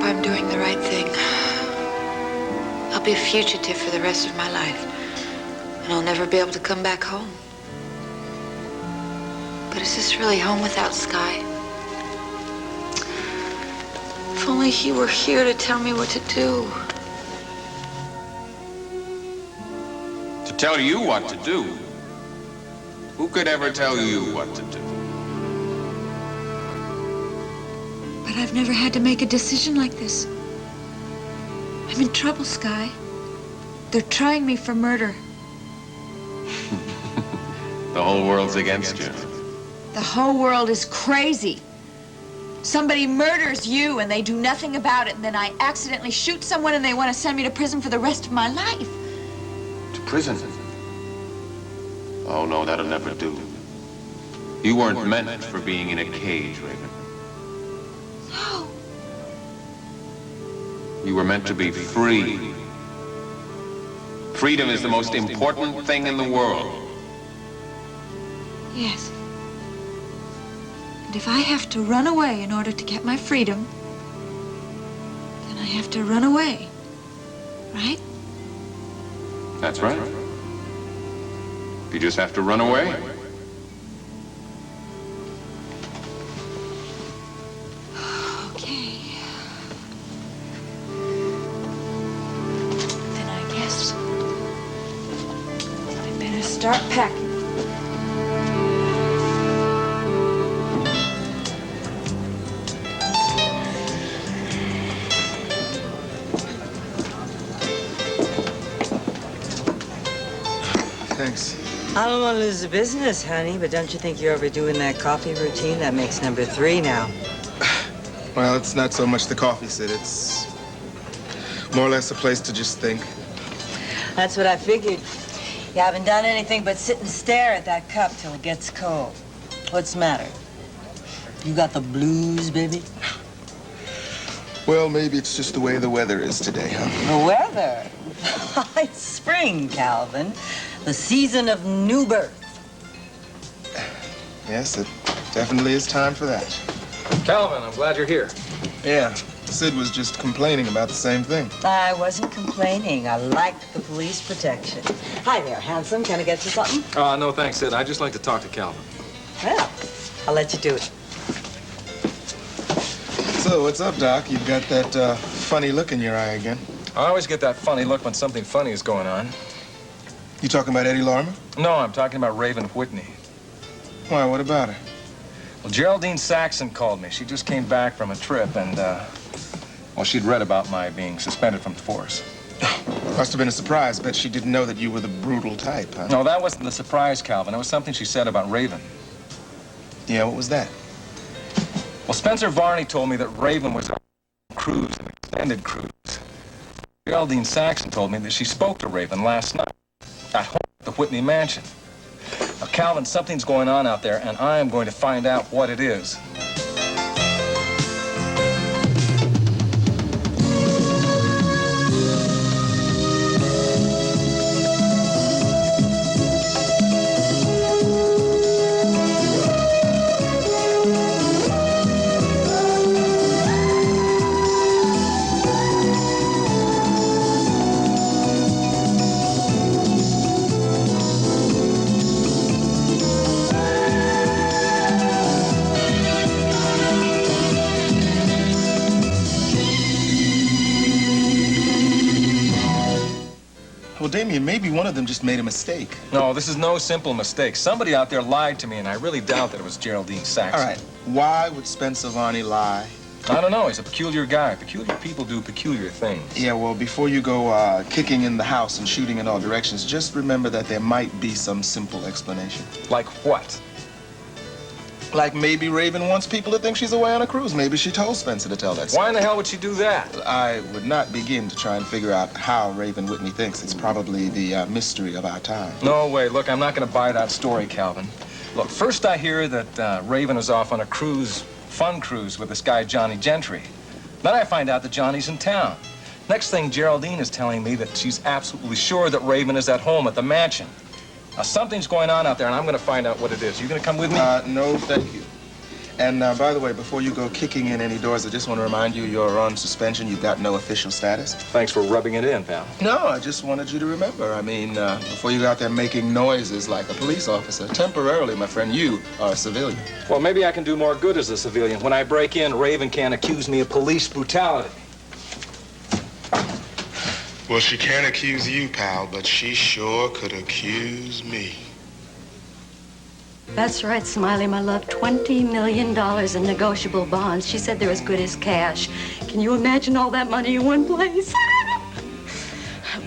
I'm doing the right thing. I'll be a fugitive for the rest of my life, and I'll never be able to come back home. But is this really home without Sky? If only he were here to tell me what to do. To tell you what to do? Who could ever tell you what to do? But I've never had to make a decision like this. I'm in trouble, Sky. They're trying me for murder. The whole world's against you. The whole world is crazy. Somebody murders you and they do nothing about it, and then I accidentally shoot someone and they want to send me to prison for the rest of my life. To prison? Oh, no, that'll never do. You weren't meant for being in a cage, Raven. No. You were meant to be free. Freedom is the most important thing in the world. Yes. And if I have to run away in order to get my freedom, then I have to run away. Right? That's right. You just have to run away. Okay. Then I guess I better start packing. Thanks. I don't want to lose the business, honey, but don't you think you're overdoing that coffee routine? That makes number 3 now. Well, it's not so much the coffee, Sid. It's more or less a place to just think. That's what I figured. You haven't done anything but sit and stare at that cup till it gets cold. What's the matter? You got the blues, baby? Well, maybe it's just the way the weather is today, huh? The weather? It's spring, Calvin. The season of new birth. Yes, it definitely is time for that. Calvin, I'm glad you're here. Yeah, Sid was just complaining about the same thing. I wasn't complaining. I liked the police protection. Hi there, handsome. Can I get you something? No, thanks, Sid. I'd just like to talk to Calvin. Well, I'll let you do it. So, what's up, Doc? You've got that funny look in your eye again. I always get that funny look when something funny is going on. You talking about Eddie Lorimer? No, I'm talking about Raven Whitney. Why, what about her? Well, Geraldine Saxon called me. She just came back from a trip and, well, she'd read about my being suspended from the force. Must have been a surprise. Bet she didn't know that you were the brutal type, huh? No, that wasn't the surprise, Calvin. It was something she said about Raven. Yeah, what was that? Well, Spencer Varney told me that Raven was on a cruise, an extended cruise. Geraldine Saxon told me that she spoke to Raven last night at home at the Whitney mansion. Now, Calvin, something's going on out there, and I am going to find out what it is. Well, Damian, maybe one of them just made a mistake. No, this is no simple mistake. Somebody out there lied to me, and I really doubt that it was Geraldine Saxon. All right, why would Spencer Varney lie? I don't know. He's a peculiar guy. Peculiar people do peculiar things. Yeah, well, before you go kicking in the house and shooting in all directions, just remember that there might be some simple explanation. Like what? Like maybe Raven wants people to think she's away on a cruise. Maybe she told Spencer to tell that. Why in the hell would she do that? I would not begin to try and figure out how Raven Whitney thinks. It's probably the mystery of our time. No way. Look, I'm not going to buy that story, Calvin. Look, first I hear that Raven is off on a cruise, fun cruise with this guy, Johnny Gentry. Then I find out that Johnny's in town. Next thing, Geraldine is telling me that she's absolutely sure that Raven is at home at the mansion. Now, something's going on out there, and I'm going to find out what it is. You going to come with me? No, thank you. And by the way, before you go kicking in any doors, I just want to remind you you're on suspension. You've got no official status. Thanks for rubbing it in, pal. No, I just wanted you to remember. I mean, before you go out there making noises like a police officer, temporarily, my friend, you are a civilian. Well, maybe I can do more good as a civilian. When I break in, Raven can't accuse me of police brutality. Well, she can't accuse you, pal, but she sure could accuse me. That's right, Smiley, my love. $20 million in negotiable bonds. She said they're as good as cash. Can you imagine all that money in one place?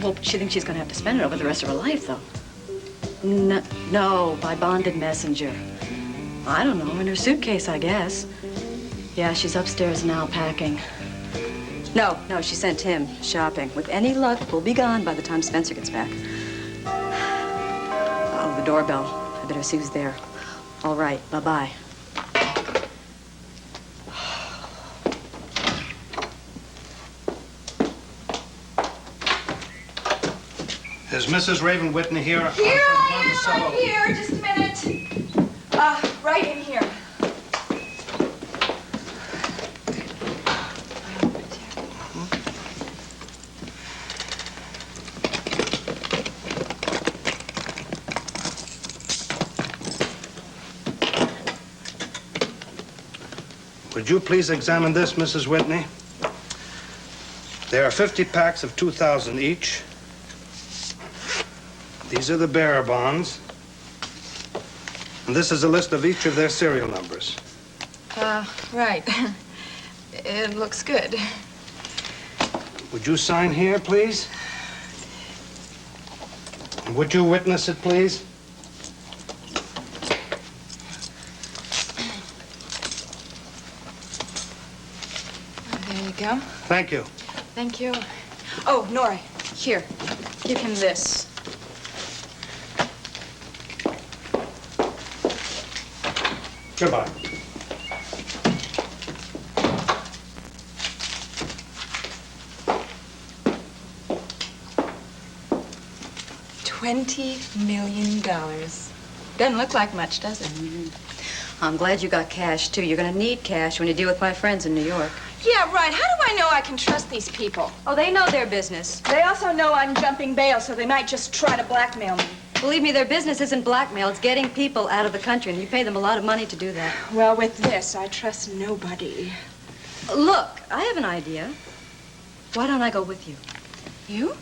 Well, she thinks she's going to have to spend it over the rest of her life, though. No, by bonded messenger. I don't know, in her suitcase, I guess. Yeah, she's upstairs now packing. No, she sent him shopping. With any luck, we'll be gone by the time Spencer gets back. Oh, the doorbell. I better see who's there. All right, bye-bye. Is Mrs. Raven Whitney here? Here I am, I'm here. Just a minute. Right in here. Would you please examine this, Mrs. Whitney? There are 50 packs of 2,000 each. These are the bearer bonds. And this is a list of each of their serial numbers. Right. It looks good. Would you sign here, please? And would you witness it, please? There you go. Thank you. Thank you. Oh, Nora, here. Give him this. Goodbye. $20 million. Doesn't look like much, does it? I'm glad you got cash, too. You're going to need cash when you deal with my friends in New York. Yeah, right. How do I know I can trust these people? Oh, they know their business. They also know I'm jumping bail, so they might just try to blackmail me. Believe me, their business isn't blackmail. It's getting people out of the country, and you pay them a lot of money to do that. Well, with this, I trust nobody. Look, I have an idea. Why don't I go with you? You?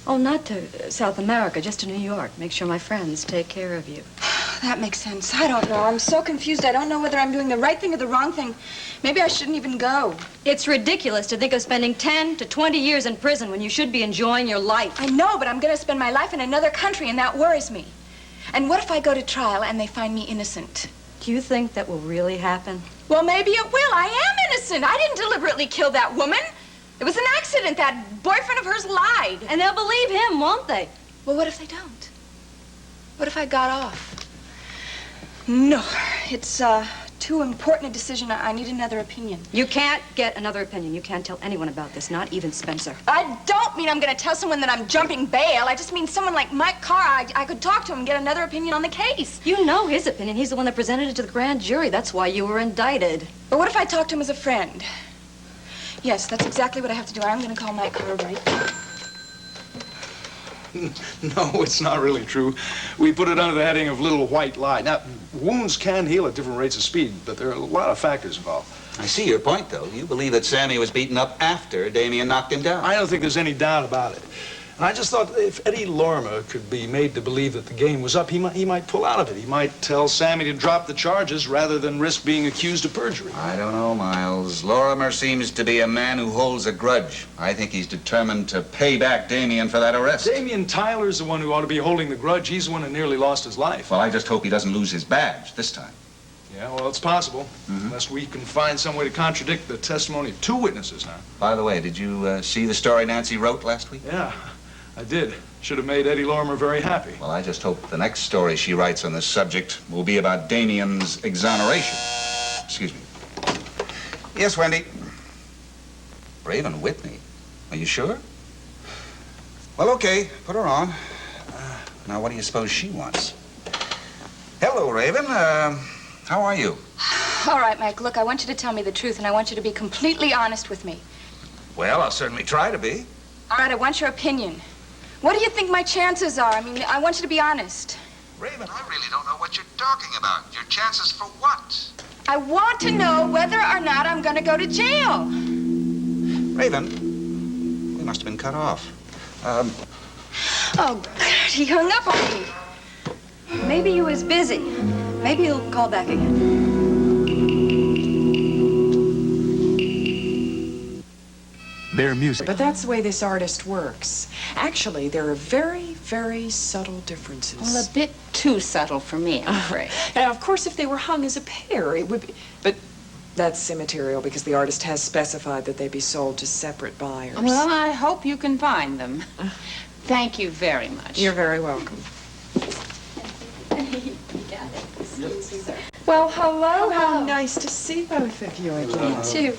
Oh, not to South America, just to New York. Make sure my friends take care of you. That makes sense. I don't know. I'm so confused. I don't know whether I'm doing the right thing or the wrong thing. Maybe I shouldn't even go. It's ridiculous to think of spending 10 to 20 years in prison when you should be enjoying your life. I know, but I'm going to spend my life in another country, and that worries me. And what if I go to trial and they find me innocent? Do you think that will really happen? Well, maybe it will. I am innocent. I didn't deliberately kill that woman. It was an accident. That boyfriend of hers lied. And they'll believe him, won't they? Well, what if they don't? What if I got off? No, it's too important a decision. I need another opinion. You can't get another opinion. You can't tell anyone about this, not even Spencer. I don't mean I'm going to tell someone that I'm jumping bail. I just mean someone like Mike Carr. I could talk to him and get another opinion on the case. You know his opinion. He's the one that presented it to the grand jury. That's why you were indicted. But what if I talk to him as a friend? Yes, that's exactly what I have to do. I'm going to call Mike Carr right now. No, it's not really true. We put it under the heading of little white lie. Now, wounds can heal at different rates of speed, but there are a lot of factors involved. I see your point, though. You believe that Sammy was beaten up after Damian knocked him down. I don't think there's any doubt about it. And I just thought if Eddie Lormer could be made to believe that the game was up, he might pull out of it. He might tell Sammy to drop the charges rather than risk being accused of perjury. I don't know, Miles. Lorimer seems to be a man who holds a grudge. I think he's determined to pay back Damian for that arrest. Damian Tyler's the one who ought to be holding the grudge. He's the one who nearly lost his life. Well, I just hope he doesn't lose his badge this time. Yeah, well, it's possible. Unless we can find some way to contradict the testimony of two witnesses now. By the way, did you see the story Nancy wrote last week? Yeah, I did. Should have made Eddie Lormer very happy. Well, I just hope the next story she writes on this subject will be about Damian's exoneration. Excuse me. Yes, Wendy. Raven Whitney. Are you sure? Well, okay. Put her on. Now, what do you suppose she wants? Hello, Raven. How are you? All right, Mike, look, I want you to tell me the truth, and I want you to be completely honest with me. Well, I'll certainly try to be. All right, I want your opinion. What do you think my chances are? I mean, I want you to be honest. Raven, I really don't know what you're talking about. Your chances for what? I want to know whether or not I'm going to go to jail. Raven, we must have been cut off. Oh, God, he hung up on me. Maybe he was busy. Maybe he'll call back again. Their music. But that's the way this artist works. Actually, there are very, very subtle differences. Well, a bit too subtle for me, I'm afraid. Now, of course, if they were hung as a pair, it would be... But that's immaterial because the artist has specified that they be sold to separate buyers. Well, I hope you can find them. Thank you very much. You're very welcome. Well, hello. How nice to see both of you again. You too.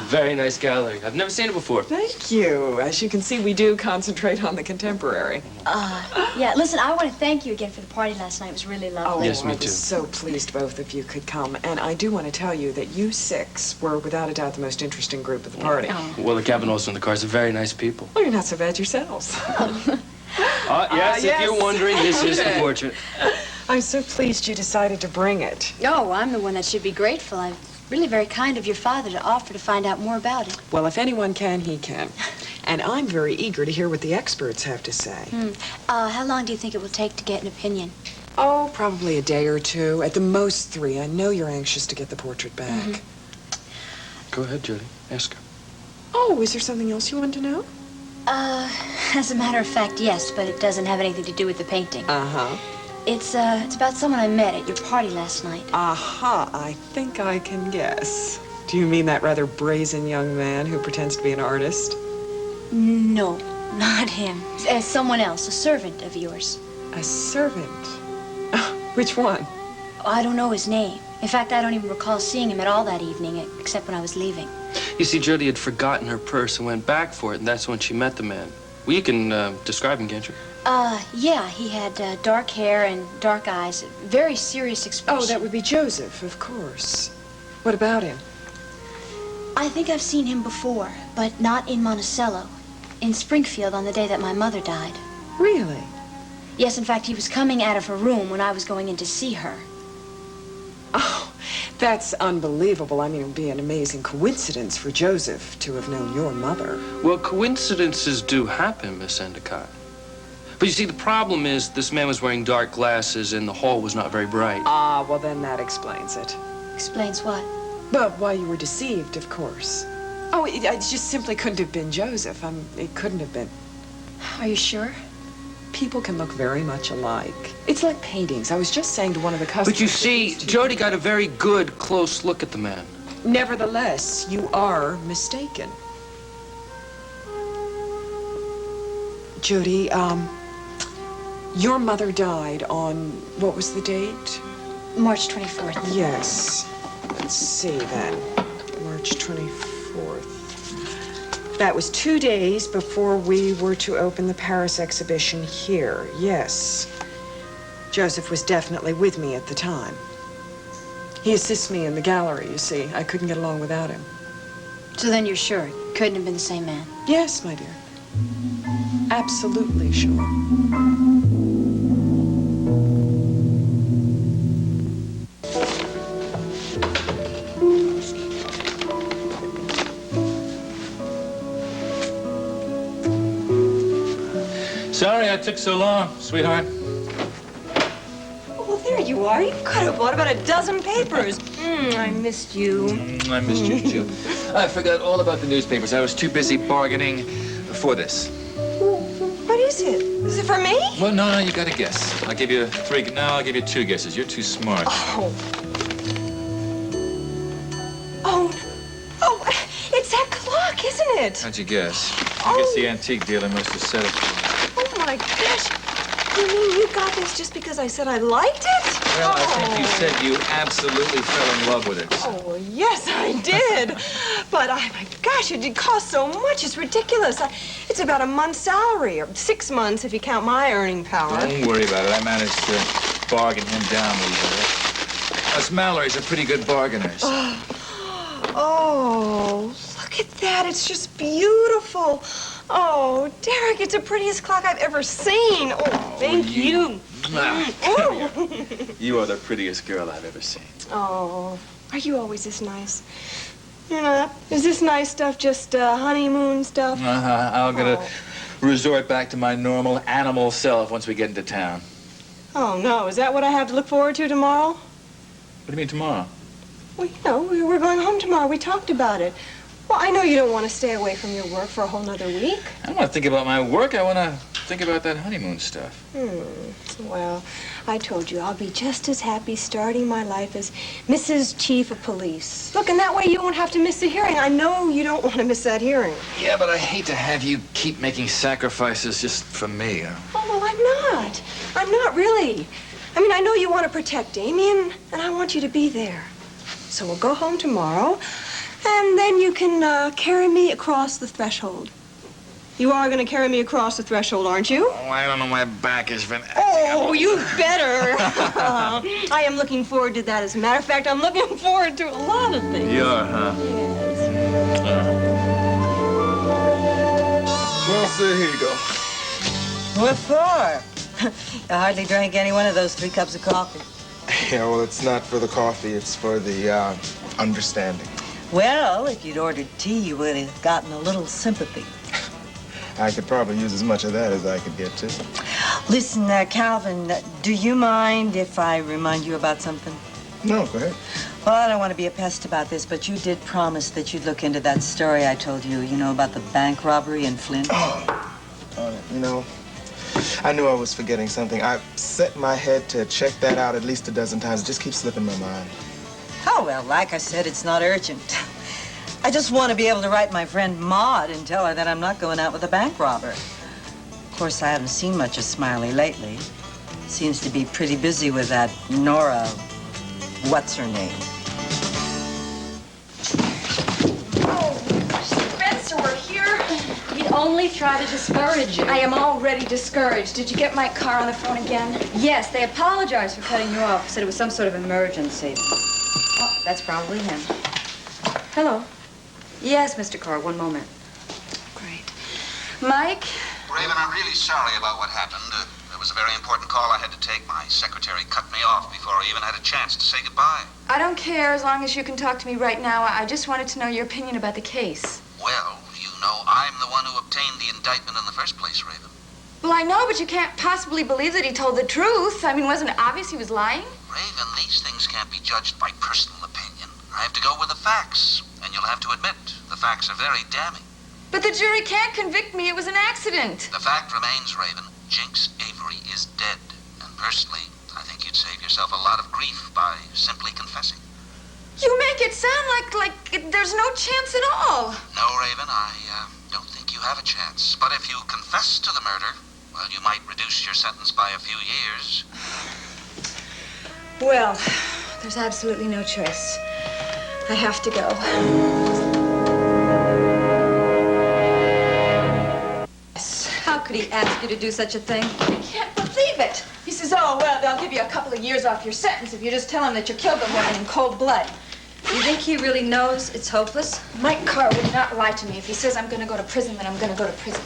Very nice gallery. I've never seen it before. Thank you. As you can see, we do concentrate on the contemporary. Yeah, listen, I want to thank you again for the party last night. It was really lovely. Oh, yes, me I too. was so pleased both of you could come. And I do want to tell you that you six were, without a doubt, the most interesting group of the party. Well, the Gavin also in the cars are very nice people. Well, you're not so bad yourselves. Yes, if you're wondering, this is the portrait. I'm so pleased you decided to bring it. Oh, I'm the one that should be grateful. I'm really very kind of your father to offer to find out more about it. Well, if anyone can, he can. And I'm very eager to hear what the experts have to say. How long do you think it will take to get an opinion? Oh, probably a day or two. At the most 3. I know you're anxious to get the portrait back. Go ahead, Jody. Ask her. Oh, is there something else you want to know? As a matter of fact, yes, but it doesn't have anything to do with the painting. Uh-huh. It's about someone I met at your party last night. Aha, I think I can guess. Do you mean that rather brazen young man who pretends to be an artist? No, not him. Someone else, a servant of yours. A servant? Which one? I don't know his name. In fact, I don't even recall seeing him at all that evening, except when I was leaving. You see, Jody had forgotten her purse and went back for it, and that's when she met the man. Well, you can describe him, can't you? Yeah, he had dark hair and dark eyes, very serious expression. Oh, that would be Joseph, of course. What about him? I think I've seen him before, but not in Monticello. In Springfield on the day that my mother died. Really? Yes, in fact, he was coming out of her room when I was going in to see her. Oh, that's unbelievable. I mean, it would be an amazing coincidence for Joseph to have known your mother. Well, coincidences do happen, Miss Endicott. But you see, the problem is this man was wearing dark glasses and the hall was not very bright. Ah, well, then that explains it. Explains what? Well, why you were deceived, of course. Oh, it just simply couldn't have been Joseph. It couldn't have been. Are you sure? People can look very much alike. It's like paintings. I was just saying to one of the customers... But you see, Jody got a very good, close look at the man. Nevertheless, you are mistaken. Jody, your mother died on... What was the date? March 24th. Yes. Let's see then. March 24th. That was 2 days before we were to open the Paris exhibition here. Yes. Joseph was definitely with me at the time. He assists me in the gallery, you see. I couldn't get along without him. So then you're sure it couldn't have been the same man? Yes, my dear. Absolutely sure. Sorry I took so long, sweetheart. Well, there you are. You could have bought about a dozen papers. I missed you. I missed you, too. I forgot all about the newspapers. I was too busy bargaining for this. What is it? Is it for me? Well, no, you got to guess. I'll give you 3. No, I'll give you 2 guesses. You're too smart. Oh, it's that clock, isn't it? How'd you guess? I guess the antique dealer must have set it for you. Oh, my gosh. You mean you got this just because I said I liked it? Well, I think you said you absolutely fell in love with it. Oh, yes, I did. But, my gosh, it did cost so much. It's ridiculous. It's about a month's salary, or 6 months if you count my earning power. Don't worry about it. I managed to bargain him down a little bit. Us Mallory's are pretty good bargainers. Oh, look at that. It's just beautiful. Oh, Derek, it's the prettiest clock I've ever seen. Oh, thank you. Oh. You are the prettiest girl I've ever seen. Oh, are you always this nice? You know, is this nice stuff just honeymoon stuff? I'm gonna resort back to my normal animal self once we get into town. Oh, no. Is that what I have to look forward to tomorrow? What do you mean tomorrow? Well, you know, we're going home tomorrow. We talked about it. Well, I know you don't want to stay away from your work for a whole nother week. I don't want to think about my work. I want to think about that honeymoon stuff. Well, I told you I'll be just as happy starting my life as Mrs. Chief of Police. Look, and that way you won't have to miss the hearing. I know you don't want to miss that hearing. Yeah, but I hate to have you keep making sacrifices just for me. Oh, well, I'm not. I'm not really. I mean, I know you want to protect Damian, and I want you to be there. So we'll go home tomorrow, and then you can carry me across the threshold. You are going to carry me across the threshold, aren't you? Oh, I don't know. My back has been... Oh, you better. I am looking forward to that. As a matter of fact, I'm looking forward to a lot of things. You are, huh? Yes. Well, sir, here you go. What for? I hardly drank any one of those 3 cups of coffee. Yeah, well, it's not for the coffee. It's for the understanding. Well, if you'd ordered tea, you would have gotten a little sympathy. I could probably use as much of that as I could get to. Listen, Calvin, do you mind if I remind you about something? No, go ahead. Well, I don't want to be a pest about this, but you did promise that you'd look into that story I told you, you know, about the bank robbery in Flint. You know, I knew I was forgetting something. I've set my head to check that out at least a dozen times. It just keeps slipping my mind. Oh, well, like I said, it's not urgent. I just want to be able to write my friend Maud and tell her that I'm not going out with a bank robber. Of course, I haven't seen much of Smiley lately. Seems to be pretty busy with that Nora, what's her name? Oh, Spencer, we're here. He'd only try to discourage you. I am already discouraged. Did you get my car on the phone again? Yes, they apologized for cutting you off. Said it was some sort of emergency. Oh, that's probably him. Hello. Yes, Mr. Carr, one moment. Great. Mike? Raven, I'm really sorry about what happened. It was a very important call I had to take. My secretary cut me off before I even had a chance to say goodbye. I don't care as long as you can talk to me right now. I just wanted to know your opinion about the case. Well, you know, I'm the one who obtained the indictment in the first place, Raven. Well, I know, but you can't possibly believe that he told the truth. I mean, wasn't it obvious he was lying? Raven, these things can't be judged by personal opinion. I have to go with the facts. And you'll have to admit, the facts are very damning. But the jury can't convict me. It was an accident. The fact remains, Raven, Jinx Avery is dead. And personally, I think you'd save yourself a lot of grief by simply confessing. You make it sound like there's no chance at all. No, Raven, I don't think you have a chance. But if you confess to the murder, well, you might reduce your sentence by a few years. Well, there's absolutely no choice. I have to go. How could he ask you to do such a thing? I can't believe it. He says, oh, well, they'll give you a couple of years off your sentence if you just tell him that you killed the woman in cold blood. You think he really knows it's hopeless? Mike Carr would not lie to me. If he says I'm going to go to prison, then I'm going to go to prison.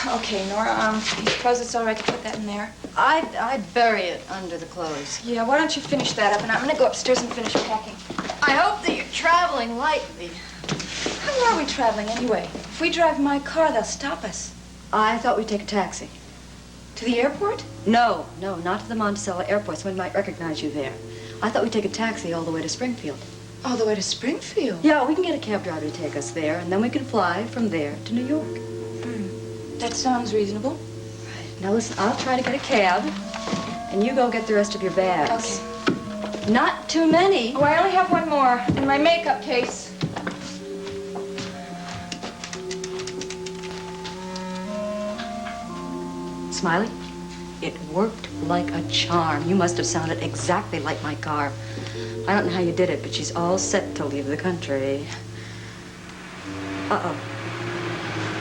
Okay, Nora, you suppose it's all right to put that in there? I'd bury it under the clothes. Yeah, why don't you finish that up, and I'm going to go upstairs and finish packing. I hope that you're traveling lightly. How are we traveling anyway? If we drive my car, they'll stop us. I thought we'd take a taxi. To the airport? No, not to the Monticello airport. Someone might recognize you there. I thought we'd take a taxi all the way to Springfield. All the way to Springfield? Yeah, we can get a cab driver to take us there, and then we can fly from there to New York. That sounds reasonable. Right. Now listen, I'll try to get a cab, and you go get the rest of your bags. Okay. Not too many. Oh, I only have one more in my makeup case. Smiley, it worked like a charm. You must have sounded exactly like my car. I don't know how you did it, but she's all set to leave the country. Uh-oh.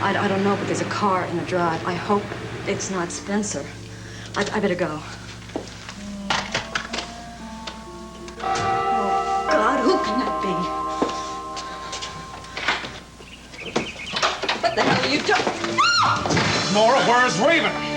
I don't know, but there's a car in the drive. I hope it's not Spencer. I better go. can that be? What the hell are you doing? Nora, where's Raven?